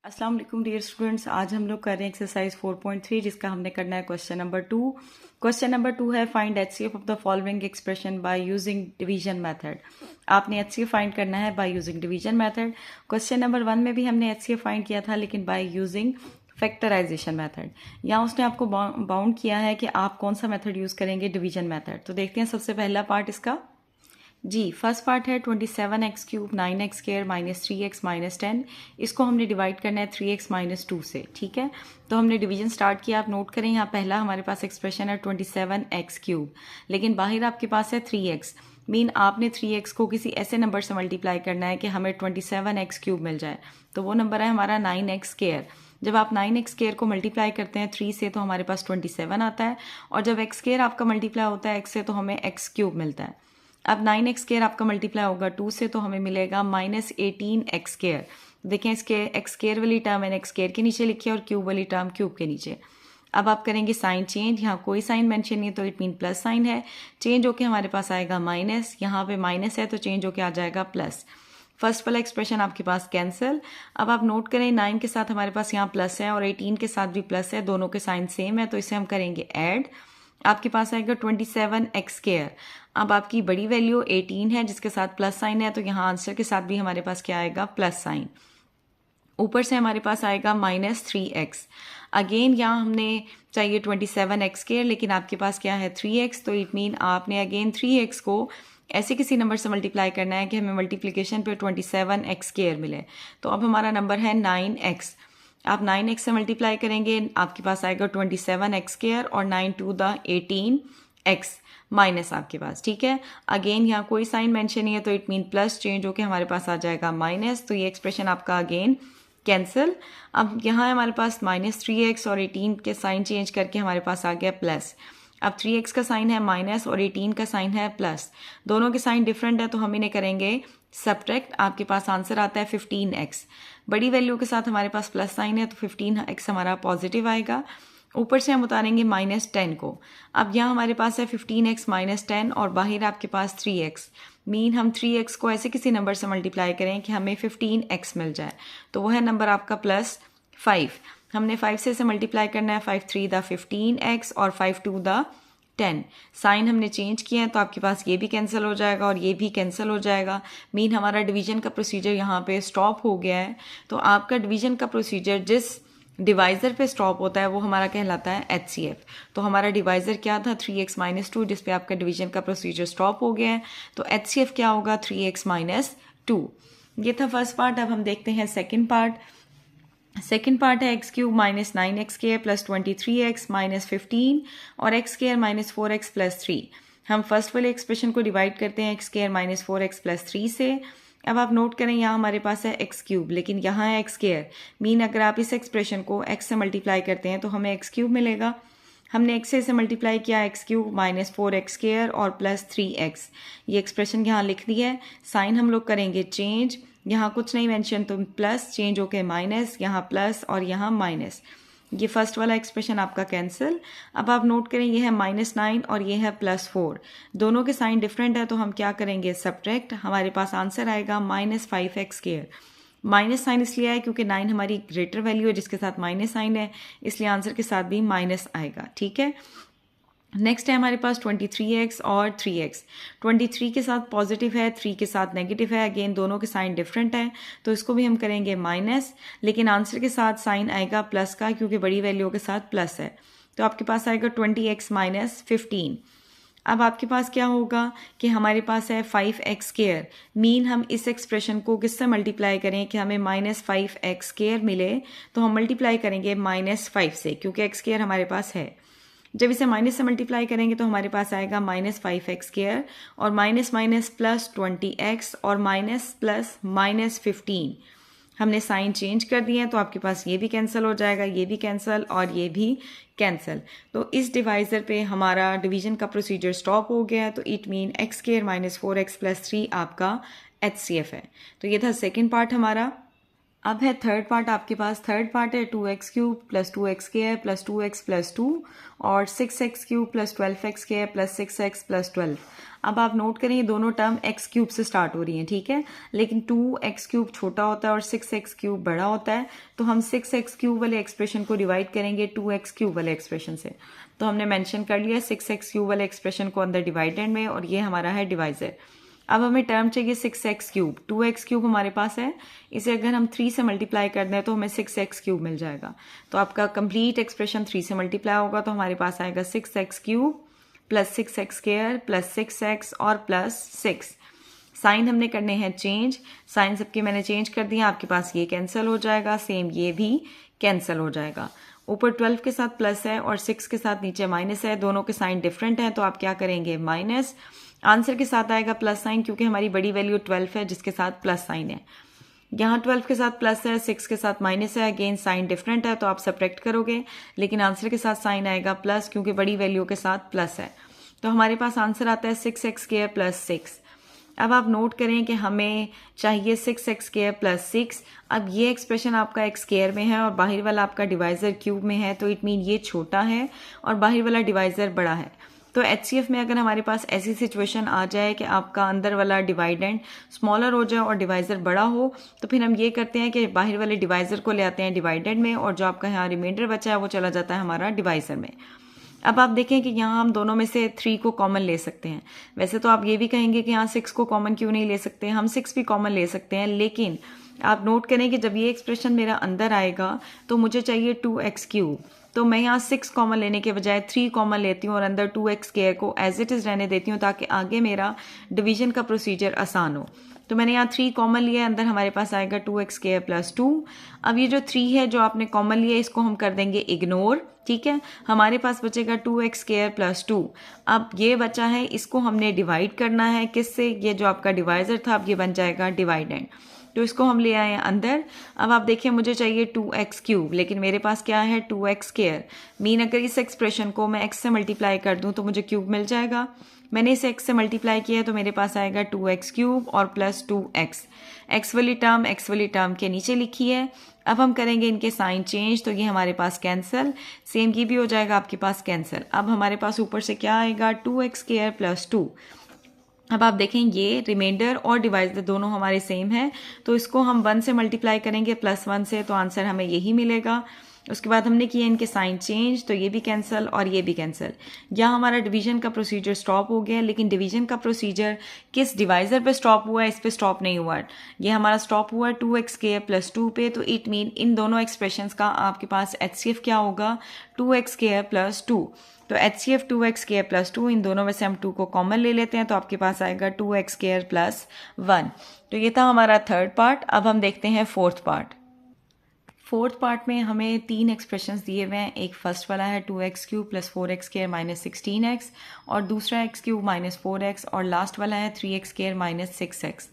अस्सलाम वालेकुम dear students, आज हम लोग कर रहे हैं एक्सरसाइज 4.3 जिसका हमने करना है क्वेश्चन नंबर 2। क्वेश्चन नंबर 2 है find HCF of the following expression by using division method. आपने एचसीएफ फाइंड करना है by using division method. Question number 1 में भी हमने एचसीएफ फाइंड किया था लेकिन बाय यूजिंग फैक्टराइजेशन मेथड। यहाँ उसने आपको बाउंड किया है कि आप कौन सा मेथड यूज करेंगे, डिवीजन मेथड। तो देखते हैं सबसे पहला पार्ट इसका। जी फर्स्ट पार्ट है 27x³ 9x² -3x -10। इसको हमने डिवाइड करना है 3x -2 से। ठीक है, तो हमने डिवीजन स्टार्ट किया। आप नोट करें यहाँ पहला हमारे पास एक्सप्रेशन है 27x³ लेकिन बाहर आपके पास है 3x। मीन आपने 3x को किसी ऐसे नंबर से मल्टीप्लाई करना है कि हमें 27x³ मिल जाए। तो वो नंबर है हमारा 9x²। जब आप 9x² को मल्टीप्लाई करते हैं 3 से तो हमारे पास 27 आता है, और जब x² आपका मल्टीप्लाई होता है x से तो हमें x³ मिलता है। अब 9x² आपका मल्टीप्लाई होगा 2 से तो हमें मिलेगा -18x²। देखें इसके x² वाली टर्म मैंने x² के नीचे लिखी है और क्यूब वाली टर्म क्यूब के नीचे। अब आप करेंगे साइन चेंज। यहाँ कोई साइन मेंशन नहीं है तो इट मीन प्लस साइन है। चेंज होके हमारे पास आएगा माइनस, यहाँ पे माइनस है तो चेंज होके आ जाएगा प्लस। फर्स्ट वाला एक्सप्रेशन आपके पास कैंसिल। अब आप नोट करें 9 के साथ हमारे पास यहाँ प्लस है और 18 के साथ भी प्लस है, दोनों के साइन सेम है तो इसे हम करेंगे ऐड। आपके पास आएगा 27x²। अब आपकी बड़ी वैल्यू 18 है जिसके साथ प्लस साइन है तो यहाँ आंसर के साथ भी हमारे पास क्या आएगा, प्लस साइन। ऊपर से हमारे पास आएगा -3x। अगेन यहाँ हमने चाहिए 27x² लेकिन आपके पास क्या है 3x, तो इट मीन आपने अगेन 3x को ऐसे किसी नंबर से मल्टीप्लाई करना है कि हमें मल्टीप्लिकेशन पे 27x² मिले। तो अब हमारा नंबर है 9x। आप 9x से मल्टीप्लाई करेंगे, आपके पास आएगा 27x² और 9 टू द 18x माइनस आपके पास। ठीक है, अगेन यहाँ कोई साइन मेंशन नहीं है तो इट मीन प्लस, चेंज होके हमारे पास आ जाएगा माइनस। तो ये एक्सप्रेशन आपका अगेन कैंसिल। अब यहाँ हमारे पास -3x और 18 के साइन चेंज करके हमारे पास आ गया प्लस। अब 3x का साइन है माइनस और 18 का साइन है प्लस, दोनों के साइन डिफरेंट है तो हम इन्हें करेंगे सब्ट्रैक्ट। आपके पास आंसर आता है 15x। बड़ी वैल्यू के साथ हमारे पास प्लस साइन है तो 15x हमारा पॉजिटिव आएगा। ऊपर से हम उतारेंगे -10 को। अब यहाँ हमारे पास है 15x -10 और बाहर आपके पास 3x। मीन हम 3x को ऐसे किसी नंबर से मल्टीप्लाई करें कि हमें 15x मिल जाए, तो वो है नंबर आपका +5। हमने 5 से इसे मल्टीप्लाई करना है, 5 3 द 15x और 5 2 द 10। साइन हमने चेंज किया है तो आपके पास ये भी कैंसिल हो जाएगा और ये भी कैंसिल हो जाएगा। मीन हमारा डिवीजन का प्रोसीजर यहाँ पे स्टॉप हो गया है। तो आपका डिवीजन का प्रोसीजर जिस डिवाइजर पे स्टॉप होता है वो हमारा कहलाता है एचसीएफ। तो हमारा डिवाइजर क्या था 3x -2, जिस पे आपका डिवीजन का प्रोसीजर स्टॉप हो गया है। तो एचसीएफ क्या होगा 3x -2। ये था फर्स्ट पार्ट। अब हम देखते हैं सेकेंड पार्ट। सेकेंड पार्ट है x³ -9x² + 23x -15 और x² -4x + 3। हम फर्स्ट वाले एक्सप्रेशन को डिवाइड करते हैं x² -4x + 3 से। अब आप नोट करें यहाँ हमारे पास है x³ लेकिन यहाँ है x²। मीन अगर आप इस एक्सप्रेशन को x से मल्टीप्लाई करते हैं तो हमें x³ मिलेगा। हमने x से मल्टीप्लाई किया x³ -4x² और +3x। ये एक्सप्रेशन यहाँ लिख दी है। साइन हम लोग करेंगे चेंज। यहाँ कुछ नहीं मेंशन तो प्लस, चेंज होके माइनस, यहाँ प्लस और यहाँ माइनस। ये फर्स्ट वाला एक्सप्रेशन आपका कैंसिल। अब आप नोट करें ये है -9 और ये है +4। दोनों के साइन डिफरेंट है तो हम क्या करेंगे सब्ट्रैक्ट। हमारे पास आंसर आएगा -5x²। माइनस साइन इसलिए आया क्योंकि 9 हमारी ग्रेटर वैल्यू है जिसके साथ माइनस साइन है, इसलिए आंसर के साथ भी माइनस आएगा। ठीक है, नेक्स्ट है हमारे पास 23x और 3x। 23 के साथ पॉजिटिव है, 3 के साथ नेगेटिव है। अगेन दोनों के साइन डिफरेंट है तो इसको भी हम करेंगे माइनस, लेकिन आंसर के साथ साइन आएगा प्लस का क्योंकि बड़ी वैल्यू के साथ प्लस है। तो आपके पास आएगा 20x -15। अब आपके पास क्या होगा कि हमारे पास है 5x²। मीन हम इस एक्सप्रेशन को किससे मल्टीप्लाई करें कि हमें -5x² मिले, तो हम मल्टीप्लाई करेंगे -5 से क्योंकि x² हमारे पास है। जब इसे माइनस से मल्टीप्लाई करेंगे तो हमारे पास आएगा -5x² और माइनस माइनस +20x और माइनस प्लस -15। हमने साइन चेंज कर दिए हैं तो आपके पास ये भी कैंसिल हो जाएगा, ये भी कैंसिल और ये भी कैंसिल। तो इस डिवाइजर पे हमारा डिवीजन का प्रोसीजर स्टॉप हो गया है। तो इट मीन x² -4x + 3 आपका एचसीएफ है। तो ये था सेकेंड पार्ट हमारा। अब है थर्ड पार्ट आपके पास। थर्ड पार्ट है 2x³ plus 2x² plus 2x plus 2 और 6x³ plus 12x² plus 6x plus 12। अब आप नोट करें ये दोनों टर्म x³ से स्टार्ट हो रही हैं, ठीक है, लेकिन 2x³ छोटा होता है और 6x³ बड़ा होता है, तो हम 6x³ वाले एक्सप्रेशन को डिवाइड करेंगे 2x³ वाले एक्सप्रेशन से। तो हमने मेंशन कर लिया 6x³ वाले एक्सप्रेशन को अंदर डिवाइडेड में, और ये हमारा है डिवाइजर। अब हमें टर्म चाहिए 6x³। 2x³ हमारे पास है, इसे अगर हम 3 से मल्टीप्लाई कर दें तो हमें 6x³ मिल जाएगा। तो आपका कंप्लीट एक्सप्रेशन 3 से मल्टीप्लाई होगा, तो हमारे पास आएगा 6x³ plus 6x² plus 6x और प्लस 6। साइन हमने करने हैं चेंज, साइन सबके मैंने चेंज कर दिया, आपके पास ये कैंसिल हो जाएगा, सेम ये भी कैंसिल हो जाएगा। ऊपर 12 के साथ प्लस है और 6 के साथ नीचे माइनस है, दोनों के साइन डिफरेंट हैं, तो आप क्या करेंगे माइनस। आंसर के साथ आएगा प्लस साइन, क्योंकि हमारी बड़ी वैल्यू 12 है जिसके साथ प्लस साइन है। यहाँ 12 के साथ प्लस है, 6 के साथ माइनस है, अगेन साइन डिफरेंट है, तो आप सब्ट्रैक्ट करोगे, लेकिन आंसर के साथ साइन आएगा प्लस, क्योंकि बड़ी वैल्यू के साथ प्लस है। तो हमारे पास आंसर आता है 6x² प्लस 6। अब आप नोट करें कि हमें चाहिए 6x² प्लस 6। अब ये एक्सप्रेशन आपका x² में है और बाहर वाला आपका डिवाइजर क्यूब में है, तो इट मीन ये छोटा है और बाहर वाला डिवाइजर बड़ा है। तो HCF में अगर हमारे पास ऐसी सिचुएशन आ जाए कि आपका अंदर वाला डिवाइडेंड स्मॉलर हो जाए और डिवाइजर बड़ा हो, तो फिर हम ये करते हैं कि बाहर वाले डिवाइजर को ले आते हैं डिवाइडेड में, और जो आपका यहाँ रिमाइंडर बचा है वो चला जाता है हमारा डिवाइजर में। अब आप देखें कि यहाँ हम दोनों में से 3 को कॉमन ले सकते हैं। वैसे तो आप ये भी कहेंगे कि यहाँ 6 को कॉमन क्यों नहीं ले सकते, हम 6 भी कॉमन ले सकते हैं, लेकिन आप नोट करें कि जब ये एक्सप्रेशन मेरा अंदर आएगा तो मुझे चाहिए 2x³। तो मैं यहाँ 6 कॉमन लेने के बजाय 3 कॉमन लेती हूँ और अंदर 2x² को एज इट इज़ रहने देती हूँ, ताकि आगे मेरा डिवीजन का प्रोसीजर आसान हो। तो मैंने यहाँ 3 कॉमन लिया है, अंदर हमारे पास आएगा 2x² प्लस 2। अब ये जो 3 है जो आपने कॉमन लिया है इसको हम कर देंगे इग्नोर, ठीक है, हमारे पास बचेगा 2x² प्लस 2। अब ये बचा है, इसको हमने डिवाइड करना है किससे, ये जो आपका डिवाइजर था अब ये बन जाएगा डिवाइडेंड, तो इसको हम ले आए हैं अंदर। अब आप देखिए मुझे चाहिए 2x³, लेकिन मेरे पास क्या है 2x²। मीन अगर इस एक्सप्रेशन को मैं x से मल्टीप्लाई कर दूं तो मुझे क्यूब मिल जाएगा। मैंने इसे x से मल्टीप्लाई किया है तो मेरे पास आएगा 2x³ और प्लस 2x। x वाली टर्म के नीचे लिखी है। अब हम करेंगे इनके साइन चेंज, तो ये हमारे पास कैंसिल, सेम ये भी हो जाएगा आपके पास कैंसिल। अब हमारे पास ऊपर से क्या आएगा 2x² प्लस 2। अब आप देखें ये रिमाइंडर और डिवाइजर दोनों हमारे सेम है, तो इसको हम 1 से मल्टीप्लाई करेंगे प्लस 1 से, तो आंसर हमें यही मिलेगा। उसके बाद हमने किया इनके साइन चेंज, तो ये भी कैंसिल और ये भी कैंसिल। यहाँ हमारा डिवीजन का प्रोसीजर स्टॉप हो गया, लेकिन डिवीजन का प्रोसीजर किस डिवाइजर पे स्टॉप हुआ है, इस पे स्टॉप नहीं हुआ। ये हमारा स्टॉप हुआ 2x² प्लस 2 पे, तो इट मीन इन दोनों एक्सप्रेशंस का आपके पास HCF क्या होगा 2x² प्लस 2। तो HCF 2x² प्लस 2, इन दोनों में से हम 2 को कॉमन ले लेते हैं, तो आपके पास आएगा 2x² प्लस 1। तो ये था हमारा थर्ड पार्ट। अब हम देखते हैं फोर्थ पार्ट। फोर्थ पार्ट में हमें 3 एक्सप्रेशंस दिए हुए हैं। एक फर्स्ट वाला है 2x³ plus 4x² minus 16x, और दूसरा x³ माइनस 4x, और लास्ट वाला है 3x² माइनस 6x।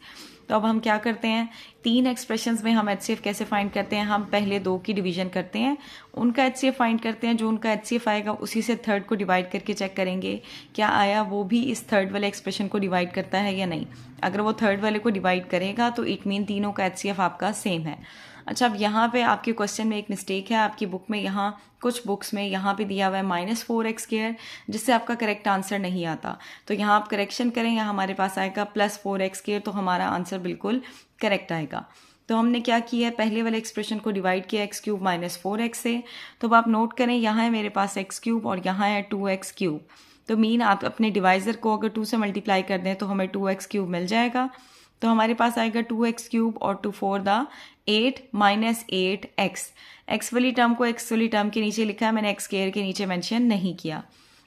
तो अब हम क्या करते हैं, 3 एक्सप्रेशंस में हम HCF कैसे फाइंड करते हैं, हम पहले 2 की डिवीजन करते हैं, उनका HCF फाइंड करते हैं, जो उनका HCF आएगा उसी से थर्ड को डिवाइड करके चेक करेंगे क्या आया वो भी इस थर्ड वाले एक्सप्रेशन को डिवाइड करता है या नहीं। अगर वो थर्ड वाले को डिवाइड करेगा तो इट मीन तीनों का HCF आपका सेम है। अच्छा, अब यहाँ पे आपके क्वेश्चन में एक मिस्टेक है, आपकी बुक में यहाँ कुछ बुक्स में यहाँ पे दिया हुआ है -4x², जिससे आपका करेक्ट आंसर नहीं आता। तो यहाँ आप करेक्शन करें, यहाँ हमारे पास आएगा +4x², तो हमारा आंसर बिल्कुल करेक्ट आएगा। तो हमने क्या किया है, पहले वाले एक्सप्रेशन को डिवाइड किया x³ माइनस 4x से। तो अब आप नोट करें, यहाँ है मेरे पास x³ और यहाँ है 2x³। तो मीन आप अपने डिवाइजर को अगर 2 से मल्टीप्लाई कर दें तो हमें 2x³ मिल जाएगा। तो हमारे पास आएगा 2x³ और 2 4 द 8 माइनस 8x। x वाली टर्म को x वाली टर्म के नीचे लिखा है, मैंने x² के नीचे मेंशन नहीं किया।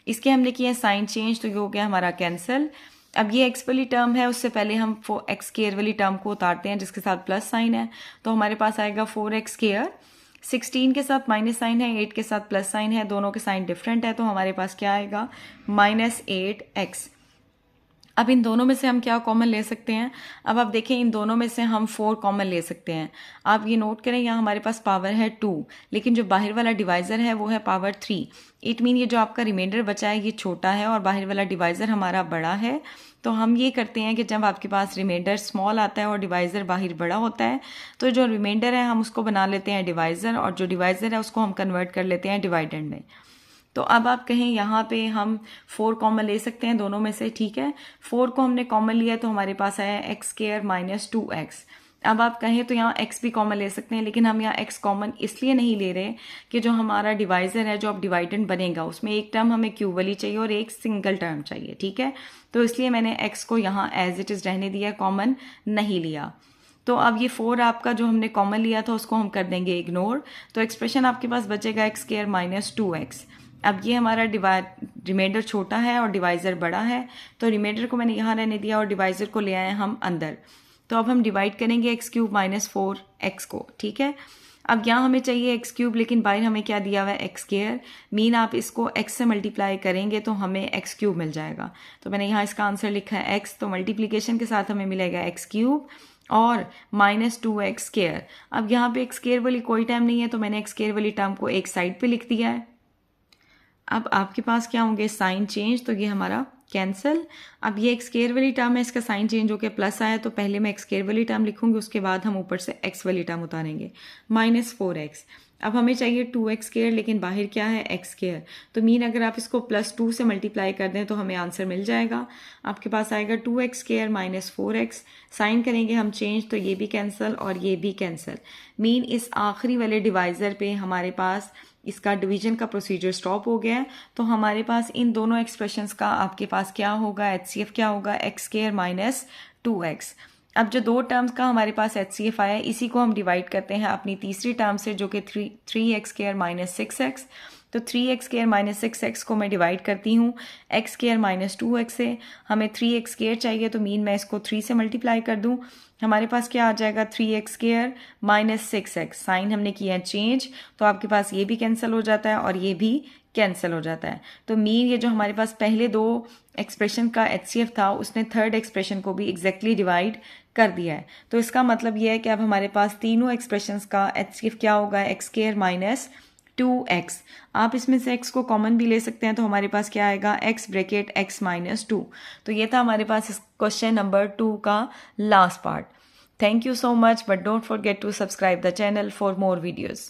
इसके हमने किया साइन चेंज, तो ये हो गया हमारा कैंसिल। अब ये x वाली टर्म है, उससे पहले हम x² वाली टर्म को उतारते हैं जिसके साथ प्लस साइन है। तो हमारे पास आएगा 4x², 16 के साथ माइनस साइन है, 8 के साथ प्लस साइन है, दोनों के साइन डिफरेंट है, तो हमारे पास क्या आएगा -8x। अब इन दोनों में से हम क्या कॉमन ले सकते हैं? अब आप देखें, इन दोनों में से हम 4 कॉमन ले सकते हैं। आप ये नोट करें, यहाँ हमारे पास पावर है 2, लेकिन जो बाहर वाला डिवाइज़र है वो है पावर 3। इट मीन ये जो आपका रिमाइंडर बचा है ये छोटा है और बाहर वाला डिवाइज़र हमारा बड़ा है। तो हम ये करते हैं कि जब आपके पास रिमाइंडर स्मॉल आता है और डिवाइज़र बाहर बड़ा होता है, तो जो रिमाइंडर है हम उसको बना लेते हैं डिवाइज़र, और जो डिवाइज़र है उसको हम कन्वर्ट कर लेते हैं डिवाइडेंड में। तो अब आप कहें यहाँ पे हम 4 कॉमन ले सकते हैं दोनों में से, ठीक है। 4 को हमने कॉमन लिया तो हमारे पास आया एक्स स्क्वायर माइनस 2x। अब आप कहें तो यहाँ x भी कॉमन ले सकते हैं, लेकिन हम यहाँ x कॉमन इसलिए नहीं ले रहे कि जो हमारा डिवाइज़र है, जो अब डिवाइडेंड बनेगा, उसमें एक टर्म हमें क्यूब वाली चाहिए और एक सिंगल टर्म चाहिए, ठीक है। तो इसलिए मैंने x को यहाँ एज इट इज़ रहने दिया, कॉमन नहीं लिया। तो अब ये 4 आपका जो हमने कॉमन लिया था उसको हम कर देंगे इग्नोर। तो एक्सप्रेशन आपके पास बचेगा एक्स स्क्वायर माइनस 2x। अब ये हमारा रिमाइंडर छोटा है और डिवाइज़र बड़ा है, तो रिमाइंडर को मैंने यहाँ रहने दिया और डिवाइज़र को ले आए हम अंदर। तो अब हम डिवाइड करेंगे एक्स क्यूब माइनस 4x को, ठीक है। अब यहाँ हमें चाहिए एक्स क्यूब, लेकिन बाहर हमें क्या दिया हुआ है एक्स स्क्वायर। मीन आप इसको x से मल्टीप्लाई करेंगे तो हमें एक्स क्यूब मिल जाएगा। तो मैंने यहाँ इसका आंसर लिखा है x, तो मल्टीप्लीकेशन के साथ हमें मिलेगा एक्स क्यूब और माइनस 2x स्क्वायर। अब यहाँ पे एक्स स्क्वायर वाली कोई टर्म नहीं है, तो मैंने एक्स स्क्वायर वाली टर्म को एक साइड पे लिख दिया है। अब आपके पास क्या होंगे, साइन चेंज, तो ये हमारा कैंसिल। अब ये एक्स स्क्वायर वाली टर्म है, इसका साइन चेंज होकर प्लस आया, तो पहले मैं एक्स स्क्वायर वाली टर्म लिखूंगी, उसके बाद हम ऊपर से एक्स वाली टर्म उतारेंगे, माइनस 4x। अब हमें चाहिए 2x स्क्वायर, लेकिन बाहर क्या है एक्स स्क्वायर, तो मीन अगर आप इसको +2 से मल्टीप्लाई कर दें तो हमें आंसर मिल जाएगा। आपके पास आएगा 2x square minus 4x। Sign करेंगे हम चेंज, तो ये भी कैंसिल और ये भी कैंसिल। मीन इस आखिरी वाले डिवाइज़र पे हमारे पास इसका डिवीजन का प्रोसीजर स्टॉप हो गया है। तो हमारे पास इन दोनों एक्सप्रेशंस का आपके पास क्या होगा, HCF क्या होगा, एक्स स्क्वायर माइनस 2x। अब जो 2 टर्म्स का हमारे पास HCF आया है, इसी को हम डिवाइड करते हैं अपनी तीसरी टर्म से, जो कि 3x स्क्वायर माइनस 6x। तो 3x स्क्वायर माइनस 6x को मैं डिवाइड करती हूँ एक्स स्क्वायर माइनस 2x से। हमें 3x स्क्वायर चाहिए, तो मीन मैं इसको 3 से मल्टीप्लाई कर दूँ, हमारे पास क्या आ जाएगा 3x square minus 6x। Sign हमने किया है चेंज, तो आपके पास ये भी कैंसिल हो जाता है और ये भी कैंसिल हो जाता है। तो मीन ये जो हमारे पास पहले 2 एक्सप्रेशन का HCF था, उसने थर्ड एक्सप्रेशन को भी एग्जैक्टली डिवाइड कर दिया है। तो इसका मतलब ये है कि अब हमारे पास तीनों एक्सप्रेशंस का HCF क्या होगा, एक्स स्क्वायर माइनस 2x। आप इसमें से x को कॉमन भी ले सकते हैं, तो हमारे पास क्या आएगा, x ब्रैकेट x माइनस 2। तो ये था हमारे पास इस क्वेश्चन नंबर 2 का last part. Thank you so much, but don't forget to subscribe the channel for more videos.